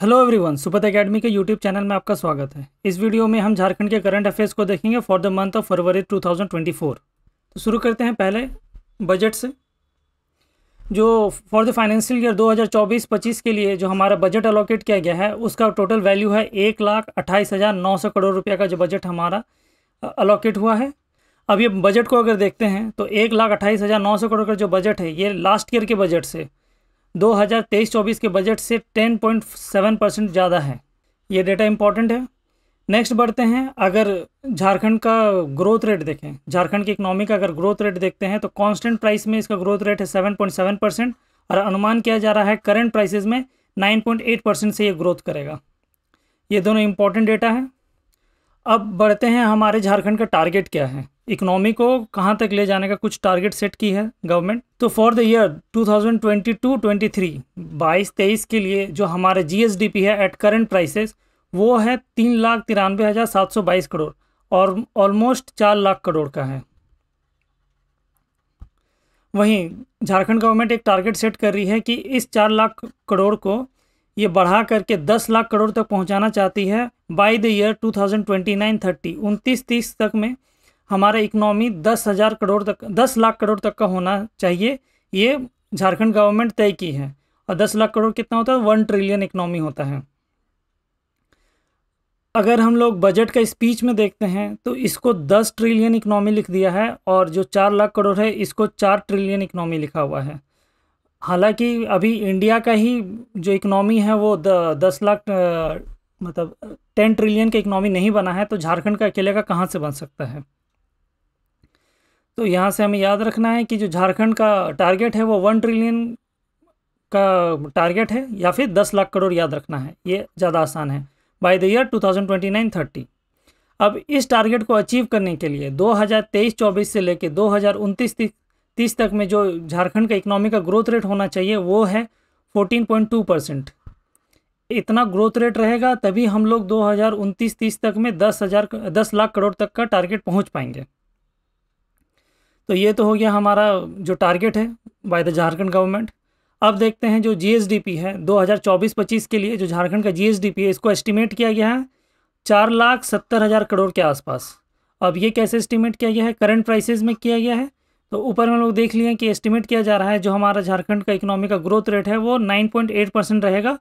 Hello everyone, सुपथ academy के YouTube channel में आपका स्वागत है। इस वीडियो में हम झारखंड के करंट अफेयर्स को देखेंगे for the month of February 2024। तो शुरू करते हैं पहले बजट से। जो फॉर द फाइनेंशियल ईयर 2024-25 के लिए जो हमारा बजट अलॉकेट किया गया है उसका टोटल वैल्यू है 1,28,900 करोड़ रुपये का जो बजट हमारा अलॉकेट हुआ है। अब ये बजट को अगर देखते हैं तो 1,28,900 करोड़ का जो बजट है ये लास्ट ईयर के बजट से 2023-24 के बजट से 10.7% ज़्यादा है। ये डेटा इंपॉर्टेंट है। नेक्स्ट बढ़ते हैं। अगर झारखंड का ग्रोथ रेट देखें, झारखंड की इकोनॉमी का अगर ग्रोथ रेट देखते हैं तो कांस्टेंट प्राइस में इसका ग्रोथ रेट है 7.7% और अनुमान किया जा रहा है करंट प्राइसेस में 9.8% से ये ग्रोथ करेगा। ये दोनों इंपॉर्टेंट डेटा है। अब बढ़ते हैं, हमारे झारखंड का टारगेट क्या है, इकोनॉमी को कहाँ तक ले जाने का कुछ टारगेट सेट की है गवर्नमेंट। तो फॉर द ईयर 2022-23 22-23 के लिए जो हमारे जीएसडीपी है एट करंट प्राइसेस वो है 3,93,722 करोड़ और ऑलमोस्ट 4 लाख करोड़ का है। वहीं झारखंड गवर्नमेंट एक टारगेट सेट कर रही है कि इस 4 लाख करोड़ को ये बढ़ा करके 10 लाख करोड़ तक पहुंचाना चाहती है बाय द ईयर 2029-30 29-30 तक में हमारा इकोनॉमी 10 लाख करोड़ तक का होना चाहिए। ये झारखंड गवर्नमेंट तय की है। और 10 लाख करोड़ कितना होता है? 1 ट्रिलियन इकोनॉमी होता है। अगर हम लोग बजट का स्पीच में देखते हैं तो इसको 10 ट्रिलियन इकोनॉमी लिख दिया है और जो 4 लाख करोड़ है इसको 4 ट्रिलियन इकोनॉमी लिखा हुआ है। हालांकि अभी इंडिया का ही जो इकोनॉमी है वो 10 लाख मतलब 10 ट्रिलियन का इकोनॉमी नहीं बना है, तो झारखंड का अकेले का कहाँ से बन सकता है। तो यहाँ से हमें याद रखना है कि जो झारखंड का टारगेट है वो 1 ट्रिलियन का टारगेट है या फिर 10 लाख करोड़ याद रखना है, ये ज़्यादा आसान है बाय द ईयर 2029-30। अब इस टारगेट को अचीव करने के लिए 2023-24 से लेकर 2029-30 तक में जो झारखंड का इकोनॉमी का ग्रोथ रेट होना चाहिए वो है 14.2%। इतना ग्रोथ रेट रहेगा तभी हम लोग 2029-30 तक में 10 लाख करोड़ तक का टारगेट पहुंच पाएंगे। तो ये तो हो गया हमारा जो टारगेट है बाय द झारखंड गवर्नमेंट। अब देखते हैं जो जीएसडीपी है 2024-25 के लिए जो झारखंड का जीएसडीपी है इसको एस्टिमेट किया गया है 4,70,000 करोड़ के आसपास। अब ये कैसे एस्टिमेट किया गया है? करंट प्राइसेस में किया गया है। तो ऊपर हम लोग देख लिए कि एस्टिमेट किया जा रहा है जो हमारा झारखंड का इकोनॉमी का ग्रोथ रेट है वो 9.8% रहेगा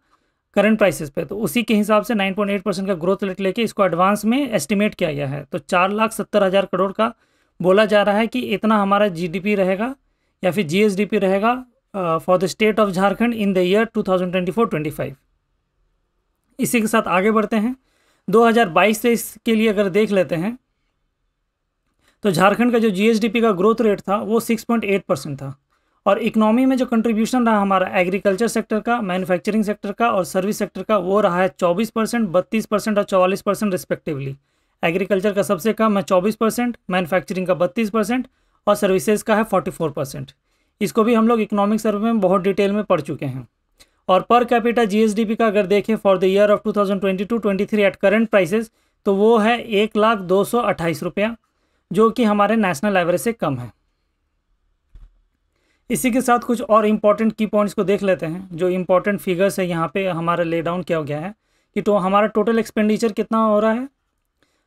करंट प्राइसेस पे। तो उसी के हिसाब से 9.8% का ग्रोथ रेट लेके इसको एडवांस में एस्टिमेट किया गया है। तो 4,70,000 करोड़ का बोला जा रहा है कि इतना हमारा जीडीपी रहेगा या फिर जीएसडीपी रहेगा for the state of Jharkhand in the year 2024-25। इसी के साथ आगे बढ़ते हैं। 2022-23 के लिए अगर देख लेते हैं तो झारखंड का जो जीएसडीपी का ग्रोथ रेट था वो 6.8% था और इकोनॉमी में जो कंट्रीब्यूशन रहा हमारा एग्रीकल्चर सेक्टर का, मैन्युफैक्चरिंग सेक्टर का और सर्विस सेक्टर का वो रहा है 24%, 32% और 44% रिस्पेक्टिवली। एग्रीकल्चर का सबसे कम है 24%, मैन्युफैक्चरिंग का 32% और सर्विसेज का है 44%। इसको भी हम लोग इकोनॉमिक सर्वे में बहुत डिटेल में पढ़ चुके हैं। और पर कैपिटा जीएसडीपी का अगर देखें for the year of 2022-23 at current prices तो वो है 1,02,28 रुपया, जो कि हमारे नेशनल एवरेज से कम है। इसी के साथ कुछ और इम्पॉर्टेंट की पॉइंट्स को देख लेते हैं। जो इम्पॉर्टेंट फिगर्स है यहाँ पे हमारा ले डाउन किया गया है कि तो हमारा टोटल एक्सपेंडिचर कितना हो रहा है।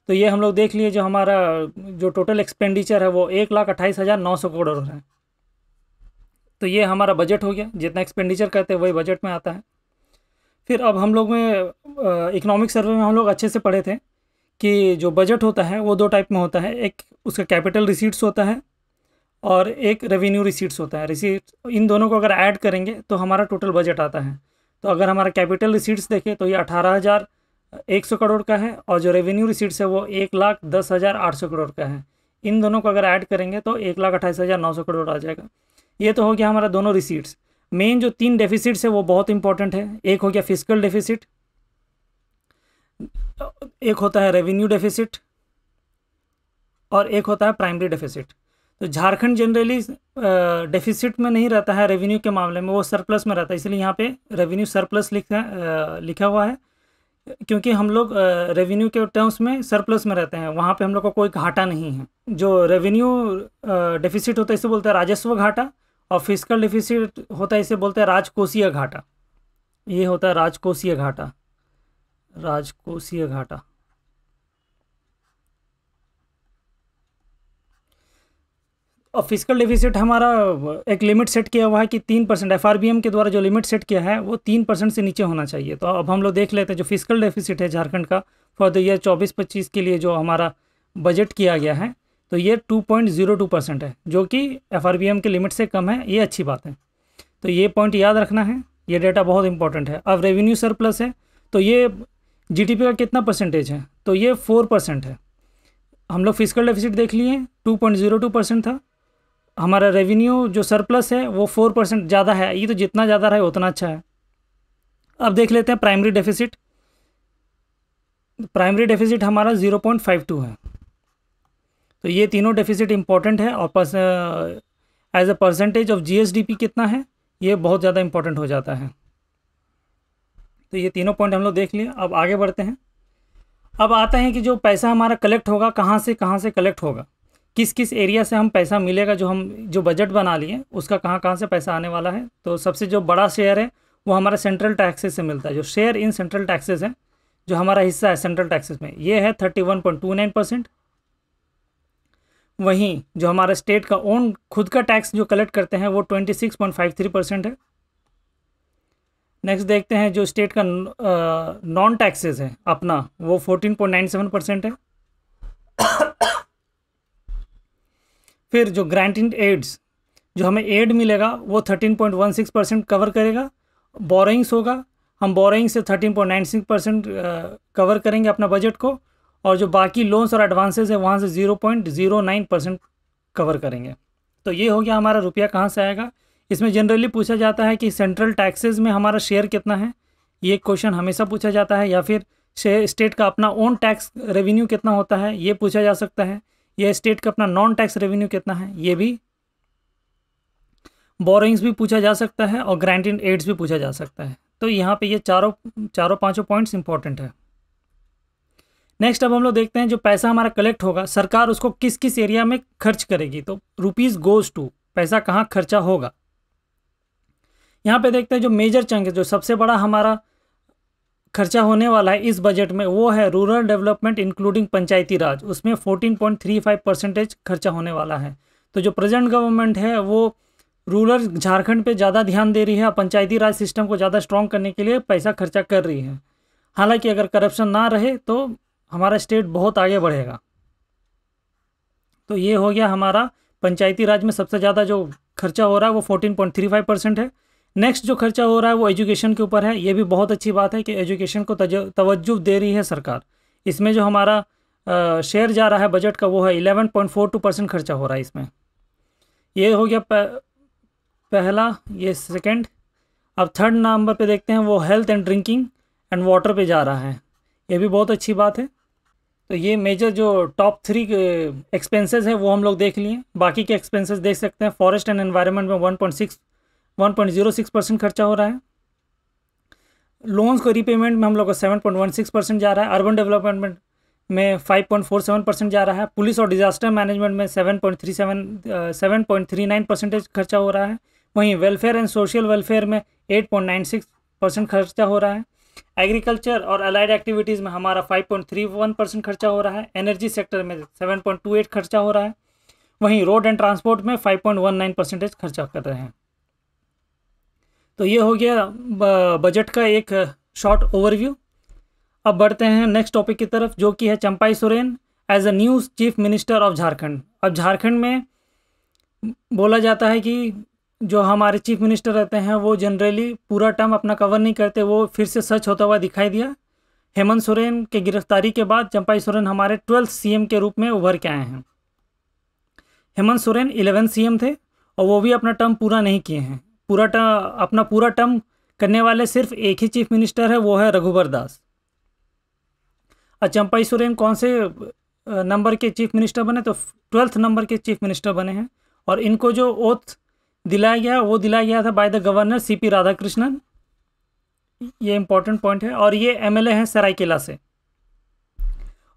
तो ये हम लोग देख लिए जो हमारा जो टोटल एक्सपेंडिचर है वो 1,28,900 करोड़ हो रहा है। तो ये हमारा बजट हो गया, जितना एक्सपेंडिचर करते हैं वही बजट में आता है। फिर अब हम लोग में इकोनॉमिक सर्वे में हम लोग अच्छे से पढ़े थे कि जो बजट होता है वो 2 टाइप में होता है। एक उसका कैपिटल रिसीट्स होता है और एक रेवेन्यू रिसीट्स होता है। रिसीट इन दोनों को अगर ऐड करेंगे तो हमारा टोटल बजट आता है। तो अगर हमारा कैपिटल रिसीट्स देखें तो ये 18,100 करोड़ का है और जो रेवेन्यू रिसीट्स है वो 1,10,800 करोड़ का है। इन दोनों को अगर ऐड करेंगे तो 1,28,900 करोड़ आ जाएगा। ये तो हो गया हमारा दोनों रिसीट्स। मेन जो 3 डेफिसिट्स है वो बहुत इंपॉर्टेंट है। एक हो गया फिस्कल डेफिसिट, एक होता है रेवेन्यू डेफिसिट और एक होता है प्राइमरी डेफिसिट। तो झारखंड जनरली डेफिसिट में नहीं रहता है, रेवेन्यू के मामले में वो सरप्लस में रहता है, इसलिए यहाँ पे रेवेन्यू सरप्लस लिखा हुआ है क्योंकि हम लोग रेवेन्यू के टर्म्स में सरप्लस में रहते हैं, वहाँ पे हम लोग को कोई घाटा नहीं है। जो रेवेन्यू डेफिसिट होता है इसे बोलते हैं राजस्व घाटा और फिस्कल डेफिसिट होता है इसे बोलते हैं राजकोषीय घाटा। ये होता है राजकोषीय घाटा। राजकोषीय घाटा। और फिजिकल डेफिसिट हमारा एक लिमिट सेट किया हुआ है कि 3%, एफआरबीएम के द्वारा जो लिमिट सेट किया है वो 3% से नीचे होना चाहिए। तो अब हम लोग देख लेते हैं जो फिजिकल डेफिसिट है झारखंड का फॉर द ईयर 24-25 के लिए जो हमारा बजट किया गया है, तो ये 2.02% है, जो कि एफआरबीएम के लिमिट से कम है। ये अच्छी बात है, तो ये पॉइंट याद रखना है, ये डेटा बहुत इंपॉर्टेंट है। अब रेवेन्यू सरप्लस है, तो ये जीडीपी का कितना परसेंटेज है, तो ये 4% है। हम लोग फिजिकल डेफिसिट देख लिए 2.02% था, हमारा रेवेन्यू जो सरप्लस है वो 4% ज़्यादा है। ये तो जितना ज़्यादा रहे उतना अच्छा है। अब देख लेते हैं प्राइमरी डेफिसिट। प्राइमरी डेफिसिट हमारा 0.52 है। तो ये तीनों डेफिसिट इंपॉर्टेंट है। और as a percentage of GSDP कितना है, ये बहुत ज़्यादा इंपॉर्टेंट हो जाता है। तो ये तीनों पॉइंट हम लोग देख लिए। अब आगे बढ़ते हैं। अब आता है कि जो पैसा हमारा कलेक्ट होगा कहाँ से कलेक्ट होगा, किस किस एरिया से हम पैसा मिलेगा, जो बजट बना लिए उसका कहाँ से पैसा आने वाला है। तो सबसे जो बड़ा शेयर है वो हमारा सेंट्रल टैक्सेस से मिलता है। जो शेयर इन सेंट्रल टैक्सेस है, जो हमारा हिस्सा है सेंट्रल टैक्सेस में, ये है 31.29%। वहीं जो हमारा स्टेट का ओन खुद का टैक्स जो कलेक्ट करते हैं वो 26.53% है। नेक्स्ट देखते हैं जो स्टेट का नॉन टैक्सेस है अपना, वो 14.97% है। फिर जो ग्रांटेड एड्स, जो हमें एड मिलेगा वो 13.16% कवर करेगा। बोरोइंग्स होगा, हम बोरोइंग से 13.96% कवर करेंगे अपना बजट को। और जो बाकी लोन्स और एडवांसेस है वहाँ से 0.09% कवर करेंगे। तो ये हो गया हमारा रुपया कहाँ से आएगा। इसमें जनरली पूछा जाता है कि सेंट्रल टैक्सेस में हमारा शेयर कितना है, ये क्वेश्चन हमेशा पूछा जाता है। या फिर स्टेट का अपना ओन टैक्स रेवेन्यू कितना होता है, ये पूछा जा सकता है। या स्टेट का अपना नॉन टैक्स रेवेन्यू कितना है, ये भी। बोरोइंग्स भी पूछा जा सकता है और ग्रांटेड एड्स भी पूछा जा सकता है। तो यहाँ पे ये चारों पांचों पॉइंट्स इंपॉर्टेंट है। नेक्स्ट अब हम लोग देखते हैं जो पैसा हमारा कलेक्ट होगा, सरकार उसको किस किस एरिया में खर्च करेगी। तो रुपीज़ गोज टू, पैसा कहाँ खर्चा होगा। यहाँ पे देखते हैं जो मेजर चंक है, जो सबसे बड़ा हमारा खर्चा होने वाला है इस बजट में, वो है रूरल डेवलपमेंट इंक्लूडिंग पंचायती राज। उसमें 14.35% खर्चा होने वाला है। तो जो प्रेजेंट गवर्नमेंट है वो रूरल झारखंड पे ज़्यादा ध्यान दे रही है, पंचायती राज सिस्टम को ज़्यादा स्ट्रॉन्ग करने के लिए पैसा खर्चा कर रही है। हालांकि अगर करप्शन ना रहे तो हमारा स्टेट बहुत आगे बढ़ेगा। तो ये हो गया हमारा पंचायती राज में सबसे ज़्यादा जो खर्चा हो रहा है वो 14.35% है। नेक्स्ट जो खर्चा हो रहा है वो एजुकेशन के ऊपर है। ये भी बहुत अच्छी बात है कि एजुकेशन को तवज्जो दे रही है सरकार। इसमें जो हमारा शेयर जा रहा है बजट का वो है 11.42% खर्चा हो रहा है इसमें। ये हो गया पहला, ये सेकंड। अब थर्ड नंबर पे देखते हैं वो health and drinking and water पे जा रहा है। ये भी बहुत अच्छी बात है। तो ये मेजर जो टॉप 3 एक्सपेंसेस है वो हम लोग देख लिए। बाकी के एक्सपेंसेस देख सकते हैं। फॉरेस्ट एंड एनवायरनमेंट में 1.06% खर्चा हो रहा है। लोन्स को रीपेमेंट में हम लोग को 7.16% जा रहा है। अर्बन डेवलपमेंट में 5.47% जा रहा है। पुलिस और डिजास्टर मैनेजमेंट में 7.39% खर्चा हो रहा है। वहीं वेलफेयर एंड सोशल वेलफेयर में 8.96% खर्चा हो रहा है। एग्रीकल्चर और अलाइड एक्टिविटीज़ में हमारा 5.31% खर्चा हो रहा है। एनर्जी सेक्टर में 7.28 खर्चा हो रहा है। वहीं रोड एंड ट्रांसपोर्ट में 5.19% खर्चा कर रहे हैं। तो ये हो गया बजट का एक शॉर्ट ओवरव्यू। अब बढ़ते हैं नेक्स्ट टॉपिक की तरफ, जो कि है Champai Soren as a new chief minister of Jharkhand. अब झारखंड में बोला जाता है कि जो हमारे चीफ मिनिस्टर रहते हैं वो जनरली पूरा टर्म अपना कवर नहीं करते, वो फिर से सच होता हुआ दिखाई दिया। हेमंत सोरेन के गिरफ्तारी के बाद चंपाई सोरेन हमारे 12th सीएम के रूप में उभर के आए हैं। हेमंत सोरेन 11 सीएम थे और वो भी अपना टर्म पूरा नहीं किए हैं। अपना पूरा टर्म करने वाले सिर्फ एक ही चीफ मिनिस्टर है, वो है रघुबर दास। और चंपाई सोरेन कौन से नंबर के चीफ मिनिस्टर बने, तो 12th नंबर के चीफ मिनिस्टर बने हैं। और इनको जो ओथ दिलाया गया वो दिलाया गया था by the governor CP Radhakrishnan. ये इंपॉर्टेंट पॉइंट है। और ये एमएलए हैं सरायकेला से।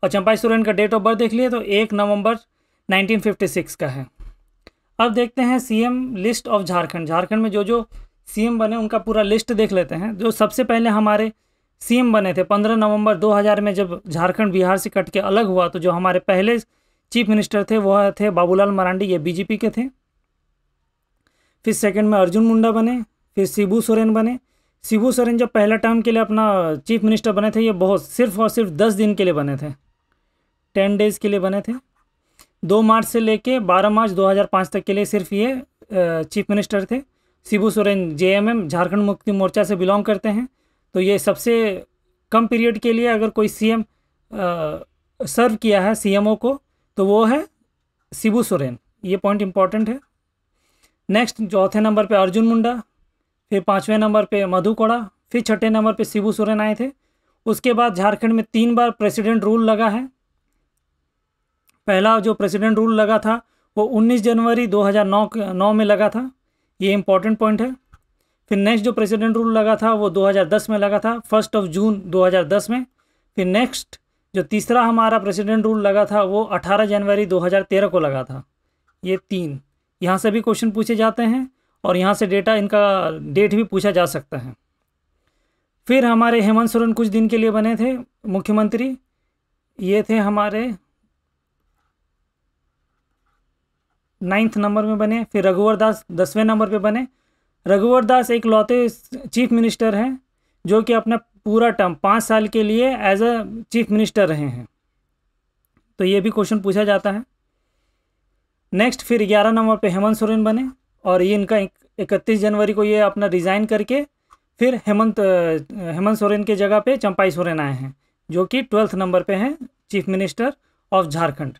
और चंपाई सोरेन का डेट ऑफ बर्थ देख लिए तो 1 नवंबर 1956 का है। अब देखते हैं CM list of Jharkhand. Jharkhand में जो जो सीएम बने उनका पूरा लिस्ट देख लेते हैं। जो सबसे पहले हमारे सीएम बने थे 15 नवंबर 2000 में, जब झारखंड बिहार से कट के अलग हुआ, तो जो हमारे पहले चीफ मिनिस्टर थे वो थे बाबूलाल मरांडी, ये बीजेपी के थे। फिर सेकंड में अर्जुन मुंडा बने, फिर शिबू सोरेन बने। शिबू सोरेन जब पहला टर्म के लिए अपना चीफ मिनिस्टर बने थे, ये बहुत सिर्फ और सिर्फ 10 दिन के लिए बने थे, 10 डेज़ के लिए बने थे। 2 मार्च से लेके 12 मार्च 2005 तक के लिए सिर्फ ये चीफ मिनिस्टर थे। शिबू सोरेन जेएमएम झारखंड मुक्ति मोर्चा से बिलोंग करते हैं, तो ये सबसे कम पीरियड के लिए अगर कोई सीएम सर्व किया है सीएमओ को, तो वो है शिबू सोरेन। ये पॉइंट इंपॉर्टेंट है। नेक्स्ट चौथे नंबर पे अर्जुन मुंडा, फिर 5वें नंबर पे मधु कोड़ा, फिर 6ठे नंबर पे शिबू सोरेन आए थे। उसके बाद झारखंड में 3 बार प्रेसिडेंट रूल लगा है। पहला जो प्रेसिडेंट रूल लगा था वो 19 जनवरी 2009 में लगा था, ये इंपॉर्टेंट पॉइंट है। फिर नेक्स्ट जो प्रेसिडेंट रूल लगा था वो 2010 में लगा था, 1 जून 2010 में। फिर नेक्स्ट जो तीसरा हमारा प्रेसिडेंट रूल लगा था वो 18 जनवरी 2013 को लगा था। ये 3 यहाँ से भी क्वेश्चन पूछे जाते हैं और यहाँ से डेटा इनका डेट भी पूछा जा सकता है। फिर हमारे हेमंत सोरेन कुछ दिन के लिए बने थे मुख्यमंत्री, ये थे हमारे 9th नंबर में बने। फिर रघुवर दास 10वें नंबर पे बने। रघुवर दास एक लौते चीफ मिनिस्टर हैं जो कि अपना पूरा टर्म 5 साल के लिए एज अ चीफ मिनिस्टर रहे हैं, तो ये भी क्वेश्चन पूछा जाता है। नेक्स्ट फिर 11 नंबर पे हेमंत सोरेन बने और ये इनका 31 जनवरी को ये अपना रिज़ाइन करके फिर हेमंत सोरेन के जगह पे चंपाई सोरेन आए हैं, जो कि 12th नंबर पे हैं चीफ मिनिस्टर ऑफ झारखंड।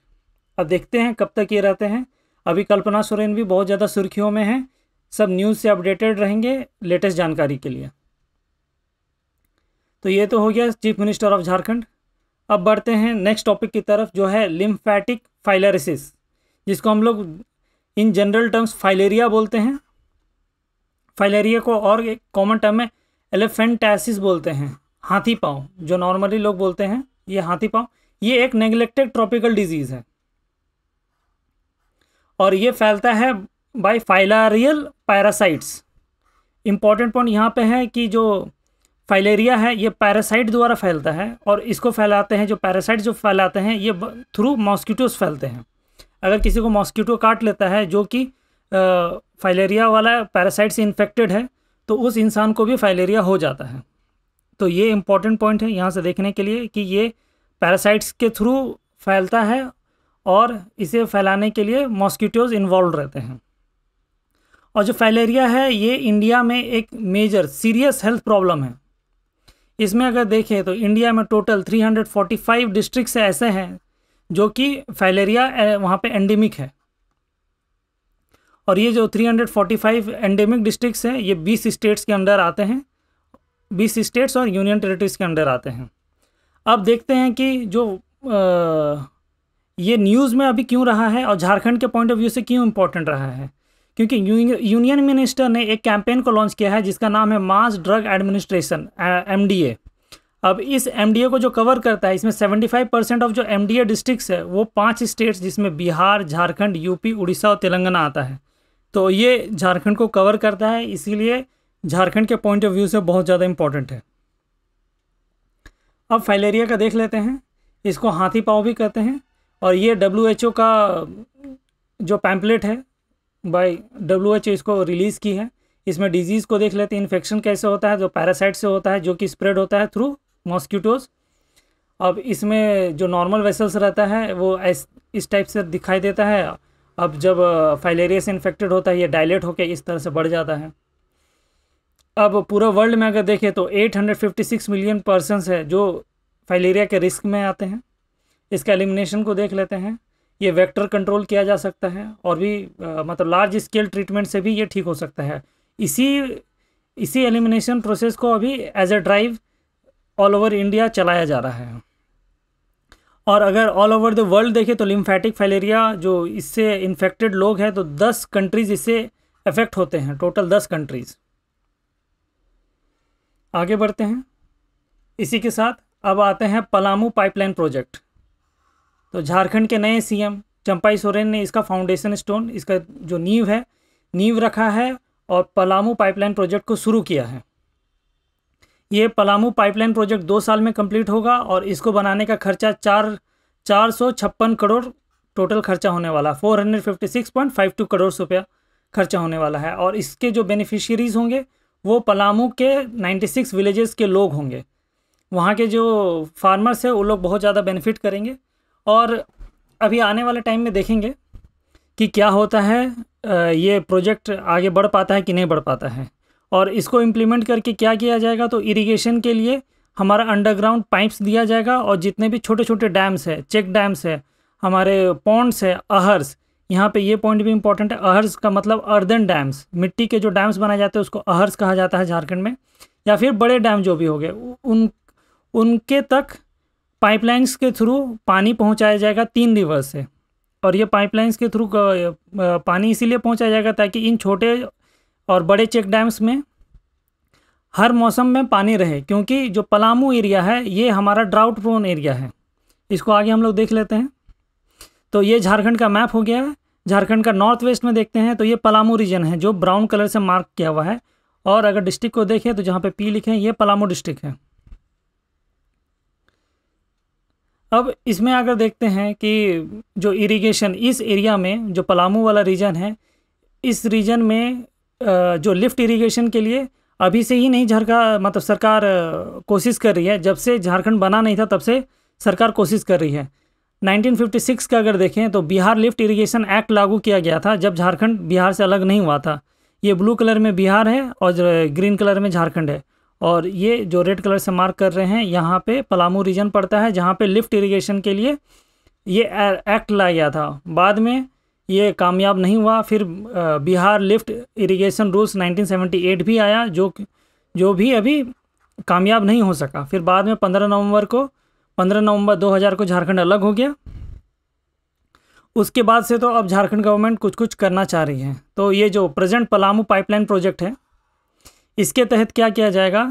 अब देखते हैं कब तक ये रहते हैं। अभी कल्पना सोरेन भी बहुत ज़्यादा सुर्खियों में हैं, सब न्यूज़ से अपडेटेड रहेंगे लेटेस्ट जानकारी के लिए। तो ये तो हो गया चीफ मिनिस्टर ऑफ झारखंड। अब बढ़ते हैं नेक्स्ट टॉपिक की तरफ, जो है लिम्फेटिक फाइलेरिसिस, जिसको हम लोग इन जनरल टर्म्स फाइलेरिया बोलते हैं। फाइलेरिया को और एक कॉमन टर्म में एलिफेंटाइसिस बोलते हैं, हाथी पाँव, जो नॉर्मली लोग बोलते हैं ये हाथी पाँव। ये एक नेग्लेक्टेड ट्रॉपिकल डिजीज़ है और ये फैलता है by filarial parasites. Important point यहाँ पे है कि जो फाइलेरिया है ये पैरासाइट द्वारा फैलता है और इसको फैलाते हैं, जो पैरासाइट जो फैलाते हैं ये थ्रू मॉस्किटोस फैलते हैं। अगर किसी को मॉस्किटो काट लेता है जो कि फाइलेरिया वाला पैरासाइट से इन्फेक्टेड है, तो उस इंसान को भी फाइलेरिया हो जाता है। तो ये इंपॉर्टेंट पॉइंट है यहाँ से देखने के लिए कि ये पैरासाइट्स के थ्रू फैलता है और इसे फैलाने के लिए मॉस्किटोज इन्वॉल्व रहते हैं। और जो फाइलेरिया है ये इंडिया में एक मेजर सीरियस हेल्थ प्रॉब्लम है। इसमें अगर देखें तो इंडिया में टोटल 345 डिस्ट्रिक्ट्स ऐसे हैं जो कि फाइलेरिया वहाँ पे एंडेमिक है। और ये जो 345 एंडेमिक डिस्ट्रिक्ट्स हैं ये 20 स्टेट्स के अंडर आते हैं, 20 स्टेट्स और यूनियन टेरिटरीज के अंडर आते हैं। अब देखते हैं कि जो ये न्यूज़ में अभी क्यों रहा है और झारखंड के पॉइंट ऑफ व्यू से क्यों इम्पोर्टेंट रहा है, क्योंकि यूनियन मिनिस्टर ने एक कैंपेन को लॉन्च किया है जिसका नाम है मास ड्रग एडमिनिस्ट्रेशन, MDA। अब इस MDA को जो कवर करता है, इसमें 75% ऑफ जो MDA डिस्ट्रिक्ट्स है वो 5 स्टेट्स जिसमें बिहार, झारखंड, यूपी, उड़ीसा और तेलंगाना आता है। तो ये झारखंड को कवर करता है, इसीलिए झारखंड के पॉइंट ऑफ व्यू से बहुत ज़्यादा इम्पोर्टेंट है। अब फाइलेरिया का देख लेते हैं। इसको हाथी पाँव भी कहते हैं और ये WHO का जो पैम्पलेट है बाय WHO इसको रिलीज़ की है। इसमें डिजीज़ को देख लेते हैं, इन्फेक्शन कैसे होता है, जो पैरासाइट से होता है जो कि स्प्रेड होता है थ्रू मॉस्किटोज। अब इसमें जो नॉर्मल वेसल्स रहता है वो इस टाइप से दिखाई देता है। अब जब फाइलेरिया से इन्फेक्टेड होता है ये डायलेट होकर इस तरह से बढ़ जाता है। अब पूरा वर्ल्ड में अगर देखें तो 856 मिलियन पर्सन्स है जो फाइलेरिया के रिस्क में आते हैं। इसका एलिमिनेशन को देख लेते हैं। ये वेक्टर कंट्रोल किया जा सकता है और भी मतलब लार्ज स्केल ट्रीटमेंट से भी ये ठीक हो सकता है। इसी एलिमिनेशन प्रोसेस को अभी as a drive all over India चलाया जा रहा है। और अगर ऑल ओवर द वर्ल्ड देखें तो लिम्फेटिक फाइलेरिया जो इससे इन्फेक्टेड लोग हैं तो 10 कंट्रीज़ इससे अफेक्ट होते हैं, टोटल 10 कंट्रीज़। आगे बढ़ते हैं। इसी के साथ अब आते हैं पलामू पाइपलाइन प्रोजेक्ट। तो झारखंड के नए CM चंपाई सोरेन ने इसका फाउंडेशन स्टोन, इसका जो नींव रखा है और पलामू पाइपलाइन प्रोजेक्ट को शुरू किया है। ये पलामू पाइपलाइन प्रोजेक्ट 2 साल में कंप्लीट होगा और इसको बनाने का खर्चा 456 करोड़ टोटल खर्चा होने वाला, 456.52 करोड़ रुपया खर्चा होने वाला है। और इसके जो बेनिफिशियरीज होंगे वो पलामू के 96 विलेजेस के लोग होंगे। वहाँ के जो फार्मर्स हैं वो लोग बहुत ज़्यादा बेनिफिट करेंगे। और अभी आने वाले टाइम में देखेंगे कि क्या होता है, ये प्रोजेक्ट आगे बढ़ पाता है कि नहीं बढ़ पाता है। और इसको इम्प्लीमेंट करके क्या किया जाएगा, तो इरिगेशन के लिए हमारा अंडरग्राउंड पाइप्स दिया जाएगा और जितने भी छोटे छोटे डैम्स है, चेक डैम्स है, हमारे पॉन्ड्स है, अहर्स, यहाँ पे ये पॉइंट भी इंपॉर्टेंट है। अहर्स का मतलब अर्दन डैम्स, मिट्टी के जो डैम्स बनाए जाते हैं उसको अहर्स कहा जाता है झारखंड में। या फिर बड़े डैम जो भी हो गए उनके तक पाइपलाइंस के थ्रू पानी पहुंचाया जाएगा 3 रिवर से। और ये पाइपलाइंस के थ्रू पानी इसीलिए पहुंचाया जाएगा ताकि इन छोटे और बड़े चेक डैम्स में हर मौसम में पानी रहे, क्योंकि जो पलामू एरिया है ये हमारा ड्राउट प्रोन एरिया है। इसको आगे हम लोग देख लेते हैं। तो ये झारखंड का मैप हो गया है। झारखंड का नॉर्थ वेस्ट में देखते हैं तो ये पलामू रीजन है जो ब्राउन कलर से मार्क किया हुआ है। और अगर डिस्ट्रिक्ट को देखें तो जहाँ पे पी लिखे हैं ये पलामू डिस्ट्रिक्ट है। अब इसमें अगर देखते हैं कि जो इरिगेशन इस एरिया में, जो पलामू वाला रीजन है, इस रीजन में जो लिफ्ट इरिगेशन के लिए अभी से ही नहीं मतलब सरकार कोशिश कर रही है। जब से झारखंड बना नहीं था तब से सरकार कोशिश कर रही है। 1956 का अगर देखें तो बिहार लिफ्ट इरिगेशन एक्ट लागू किया गया था जब झारखंड बिहार से अलग नहीं हुआ था। ये ब्लू कलर में बिहार है और ग्रीन कलर में झारखंड है। और ये जो रेड कलर से मार्क कर रहे हैं यहाँ पे पलामू रीजन पड़ता है जहाँ पे लिफ्ट इरिगेशन के लिए ये एक्ट लाया गया था। बाद में ये कामयाब नहीं हुआ। फिर बिहार लिफ्ट इरिगेशन रूल्स 1978 भी आया जो भी अभी कामयाब नहीं हो सका। फिर बाद में 15 नवंबर 2000 को झारखंड अलग हो गया। उसके बाद से तो अब झारखंड गवर्नमेंट कुछ कुछ करना चाह रही है। तो ये जो प्रेजेंट पलामू पाइपलाइन प्रोजेक्ट है इसके तहत क्या किया जाएगा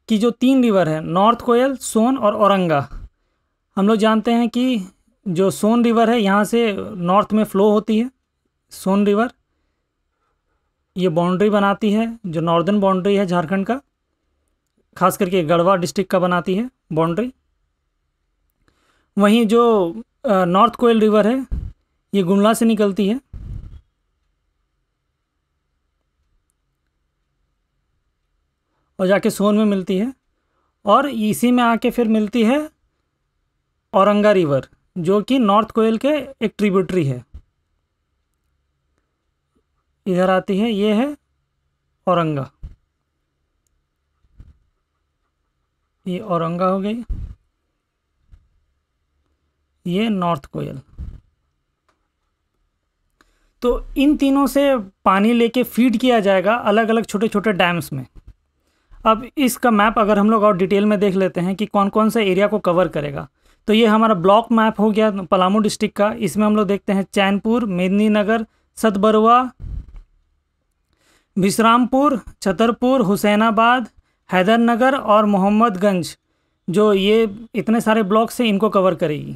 कि जो 3 रिवर है, नॉर्थ कोयल, सोन और औरंगा, हम लोग जानते हैं कि जो सोन रिवर है यहाँ से नॉर्थ में फ्लो होती है। सोन रिवर ये बाउंड्री बनाती है, जो नॉर्दर्न बाउंड्री है झारखंड का, खास करके गढ़वा डिस्ट्रिक्ट का बनाती है बाउंड्री। वहीं जो नॉर्थ कोयल रिवर है ये गुमला से निकलती है और जाके सोन में मिलती है। और इसी में आके फिर मिलती है औरंगा रिवर जो कि नॉर्थ कोयल के एक ट्रिब्यूटरी है, इधर आती है। ये है औरंगा, ये औरंगा हो गई, ये नॉर्थ कोयल। तो इन तीनों से पानी लेके फीड किया जाएगा अलग अलग छोटे छोटे डैम्स में। अब इसका मैप अगर हम लोग और डिटेल में देख लेते हैं कि कौन कौन सा एरिया को कवर करेगा, तो ये हमारा ब्लॉक मैप हो गया पलामू डिस्ट्रिक्ट का। इसमें हम लोग देखते हैं चैनपुर, मेदिनीनगर, सतबरवा, विश्रामपुर, छतरपुर, हुसैनाबाद, हैदरनगर और मोहम्मदगंज, जो ये इतने सारे ब्लॉक्स हैं इनको कवर करेगी।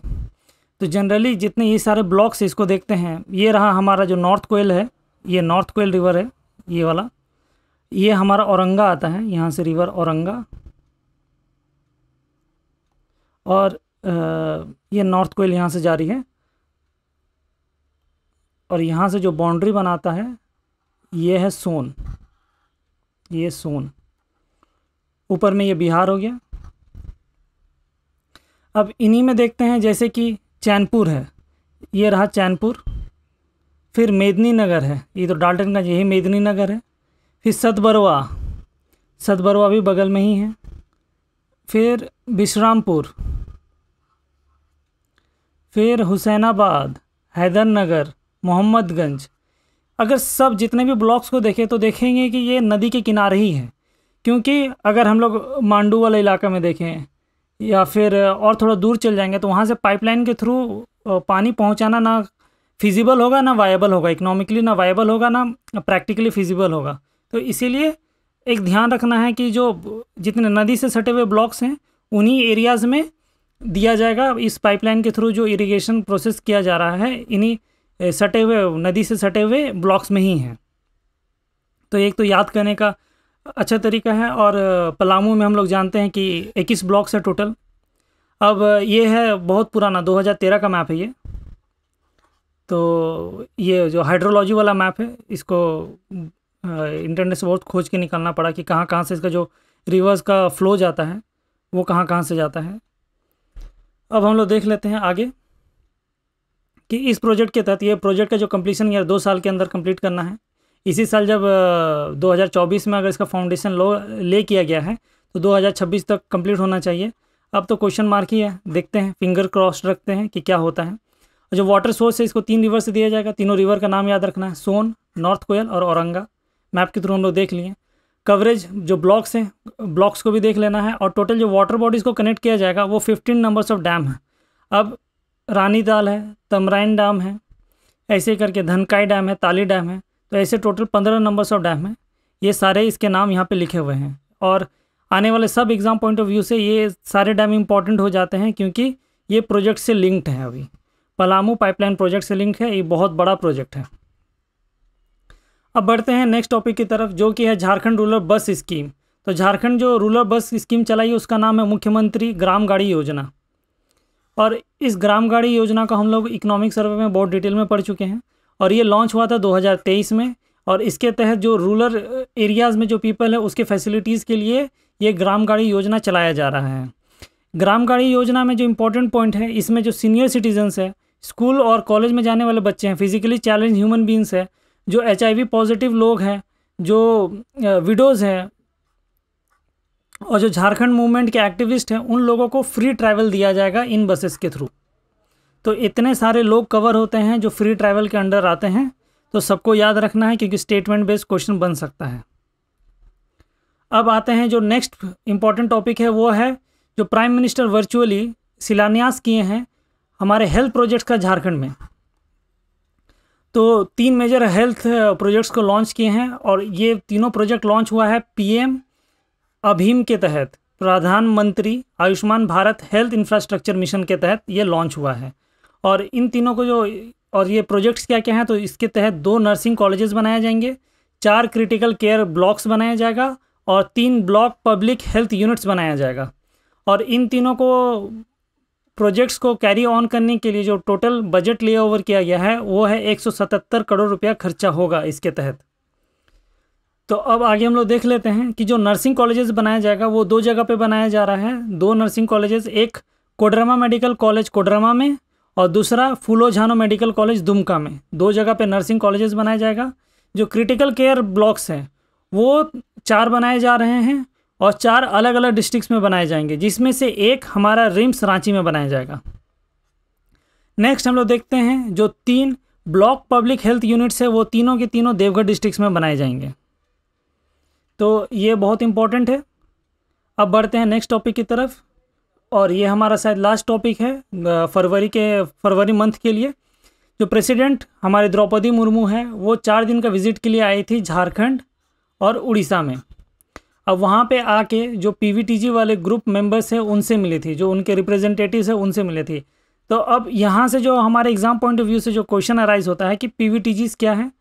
तो जनरली जितने ये सारे ब्लॉक्स इसको देखते हैं, ये रहा हमारा जो नॉर्थ कोयल है, ये नॉर्थ कोयल रिवर है ये वाला। ये हमारा औरंगा आता है, यहाँ से रिवर औरंगा। और ये नॉर्थ कोयल यहाँ से जा रही है और यहाँ से जो बाउंड्री बनाता है ये है सोन, ये सोन। ऊपर में ये बिहार हो गया। अब इन्हीं में देखते हैं जैसे कि चैनपुर है, ये रहा चैनपुर। फिर मेदिनीनगर है, ये तो डाल्टनगंज, यही मेदिनीनगर है। फिर सतबरवा, सतबरवा भी बगल में ही है। फिर विश्रामपुर, फिर हुसैनाबाद, हैदरनगर, मोहम्मदगंज। अगर सब जितने भी ब्लॉक्स को देखें तो देखेंगे कि ये नदी के किनारे ही है, क्योंकि अगर हम लोग मांडू वाला इलाका में देखें या फिर और थोड़ा दूर चल जाएंगे तो वहाँ से पाइपलाइन के थ्रू पानी पहुँचाना ना फिजिबल होगा ना वायबल होगा, इकोनॉमिकली ना वायबल होगा ना प्रैक्टिकली फिजिबल होगा। तो इसीलिए एक ध्यान रखना है कि जो जितने नदी से सटे हुए ब्लॉक्स हैं उन्हीं एरियाज़ में दिया जाएगा। इस पाइपलाइन के थ्रू जो इरिगेशन प्रोसेस किया जा रहा है इन्हीं सटे हुए नदी से सटे हुए ब्लॉक्स में ही है। तो एक तो याद करने का अच्छा तरीका है। और पलामू में हम लोग जानते हैं कि 21 ब्लॉक्स है टोटल। अब ये है बहुत पुराना 2013 का मैप है ये। तो ये जो हाइड्रोलॉजी वाला मैप है, इसको इंटरनेट से बहुत खोज के निकालना पड़ा कि कहाँ कहाँ से इसका जो रिवर्स का फ्लो जाता है वो कहाँ कहाँ से जाता है। अब हम लोग देख लेते हैं आगे कि इस प्रोजेक्ट के तहत, ये प्रोजेक्ट का जो कंप्लीशन ईयर 2 साल के अंदर कंप्लीट करना है। इसी साल जब 2024 में अगर इसका फाउंडेशन ले किया गया है तो 2026 तक कंप्लीट होना चाहिए। अब तो क्वेश्चन मार्क ही है, देखते हैं, फिंगर क्रॉस रखते हैं कि क्या होता है। और जो वाटर सोर्स है इसको 3 रिवर से दिया जाएगा। तीनों रिवर का नाम याद रखना है, सोन, नॉर्थ कोयल और औरंगा। मैप के थ्रू हम लोग देख लिए। कवरेज जो ब्लॉक्स हैं, ब्लॉक्स को भी देख लेना है। और टोटल जो वाटर बॉडीज़ को कनेक्ट किया जाएगा वो 15 नंबर्स ऑफ डैम है। अब रानी ताल है, तमराइन डैम है, ऐसे करके धनकाई डैम है, ताली डैम है। तो ऐसे टोटल 15 नंबर्स ऑफ डैम है। ये सारे इसके नाम यहाँ पे लिखे हुए हैं। और आने वाले सब एग्ज़ाम पॉइंट ऑफ व्यू से ये सारे डैम इंपॉर्टेंट हो जाते हैं, क्योंकि ये प्रोजेक्ट से लिंक्ड है। अभी पलामू पाइपलाइन प्रोजेक्ट से लिंक है, ये बहुत बड़ा प्रोजेक्ट है। अब बढ़ते हैं नेक्स्ट टॉपिक की तरफ, जो कि है झारखंड रूरल बस स्कीम। तो झारखंड जो रूरल बस स्कीम चलाई है उसका नाम है मुख्यमंत्री ग्राम गाड़ी योजना। और इस ग्राम गाड़ी योजना का हम लोग इकोनॉमिक सर्वे में बहुत डिटेल में पढ़ चुके हैं। और ये लॉन्च हुआ था 2023 में। और इसके तहत जो रूरल एरियाज़ में जो पीपल है उसके फैसिलिटीज़ के लिए ये ग्राम गाड़ी योजना चलाया जा रहा है। ग्राम गाड़ी योजना में जो इम्पोर्टेंट पॉइंट है, इसमें जो सीनियर सिटीजन्स है, स्कूल और कॉलेज में जाने वाले बच्चे हैं, फिजिकली चैलेंज ह्यूमन बींग्स है, जो HIV पॉजिटिव लोग हैं, जो विडोज़ हैं, और जो झारखंड मूवमेंट के एक्टिविस्ट हैं, उन लोगों को फ्री ट्रैवल दिया जाएगा इन बसेस के थ्रू। तो इतने सारे लोग कवर होते हैं जो फ्री ट्रैवल के अंडर आते हैं। तो सबको याद रखना है, क्योंकि स्टेटमेंट बेस्ड क्वेश्चन बन सकता है। अब आते हैं जो नेक्स्ट इम्पॉर्टेंट टॉपिक है, वो है जो प्राइम मिनिस्टर वर्चुअली शिलान्यास किए हैं हमारे हेल्थ प्रोजेक्ट्स का झारखंड में। तो 3 मेजर हेल्थ प्रोजेक्ट्स को लॉन्च किए हैं। और ये तीनों प्रोजेक्ट लॉन्च हुआ है PM अभीम के तहत, प्रधानमंत्री Ayushman Bharat health infrastructure mission के तहत ये लॉन्च हुआ है। और इन तीनों को और ये प्रोजेक्ट्स क्या क्या हैं, तो इसके तहत 2 नर्सिंग कॉलेजेस बनाए जाएंगे, 4 क्रिटिकल केयर ब्लॉक्स बनाया जाएगा और 3 ब्लॉक पब्लिक हेल्थ यूनिट्स बनाया जाएगा। और इन तीनों को प्रोजेक्ट्स को कैरी ऑन करने के लिए जो टोटल बजट ले ओवर किया गया है वो है 177 करोड़ रुपया खर्चा होगा इसके तहत। तो अब आगे हम लोग देख लेते हैं कि जो नर्सिंग कॉलेजेस बनाया जाएगा वो 2 जगह पे बनाया जा रहा है। 2 नर्सिंग कॉलेजेस, एक कोडरमा मेडिकल कॉलेज कोडरमा में और दूसरा फूलो झानो मेडिकल कॉलेज दुमका में। 2 जगह पे नर्सिंग कॉलेजेस बनाया जाएगा। जो क्रिटिकल केयर ब्लॉक्स हैं वो 4 बनाए जा रहे हैं और 4 अलग अलग डिस्ट्रिक्ट्स में बनाए जाएंगे, जिसमें से एक हमारा रिम्स रांची में बनाया जाएगा। नेक्स्ट हम लोग देखते हैं जो 3 ब्लॉक पब्लिक हेल्थ यूनिट्स है वो तीनों के तीनों देवघर डिस्ट्रिक्ट्स में बनाए जाएंगे। तो ये बहुत इंपॉर्टेंट है। अब बढ़ते हैं नेक्स्ट टॉपिक की तरफ, और ये हमारा शायद लास्ट टॉपिक है फरवरी मंथ के लिए। जो प्रेसिडेंट हमारे द्रौपदी मुर्मू है वो 4 दिन का विजिट के लिए आई थी झारखंड और उड़ीसा में। अब वहाँ पे आके जो PVTG वाले ग्रुप मेंबर्स हैं उनसे मिली थी, जो उनके रिप्रेजेंटेटिव्स हैं उनसे मिले थी। तो अब यहाँ से जो हमारे एग्जाम पॉइंट ऑफ व्यू से जो क्वेश्चन अराइज होता है कि PVTGs क्या है,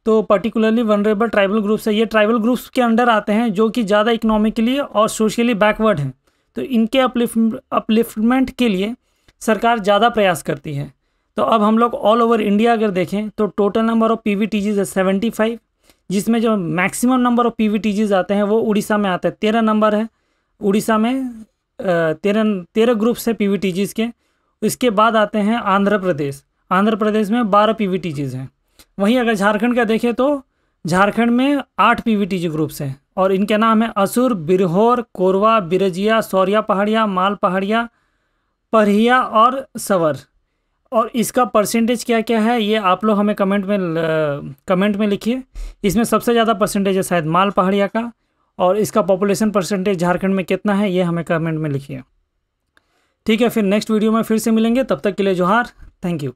तो पर्टिकुलरली वनरेबल ट्राइबल ग्रुप्स है। ये ट्राइबल ग्रुप्स के अंडर आते हैं जो कि ज़्यादा इकोनॉमिकली और सोशली बैकवर्ड हैं। तो इनके अपलिफ्टमेंट के लिए सरकार ज़्यादा प्रयास करती है। तो अब हम लोग ऑल ओवर इंडिया अगर देखें तो टोटल नंबर ऑफ PVTGs है 75, जिसमें जो मैक्सिमम नंबर ऑफ PVTGs आते हैं वो उड़ीसा में आते हैं, 13 नंबर है उड़ीसा में। 13 ग्रुप्स है PVTGs के। इसके बाद आते हैं आंध्र प्रदेश में 12 PVTGs हैं। वहीं अगर झारखंड का देखें तो झारखंड में 8 PVTG ग्रुप्स हैं और इनके नाम है असुर, बिरहोर, कोरवा, बिरजिया, सौरिया पहाड़िया, माल पहाड़िया, परहिया और सवर। और इसका परसेंटेज क्या क्या है ये आप लोग हमें कमेंट में लिखिए। इसमें सबसे ज़्यादा परसेंटेज है शायद माल पहाड़िया का, और इसका पॉपुलेशन परसेंटेज झारखंड में कितना है ये हमें कमेंट में लिखिए। ठीक है, फिर नेक्स्ट वीडियो में फिर से मिलेंगे, तब तक के लिए जोहार, थैंक यू।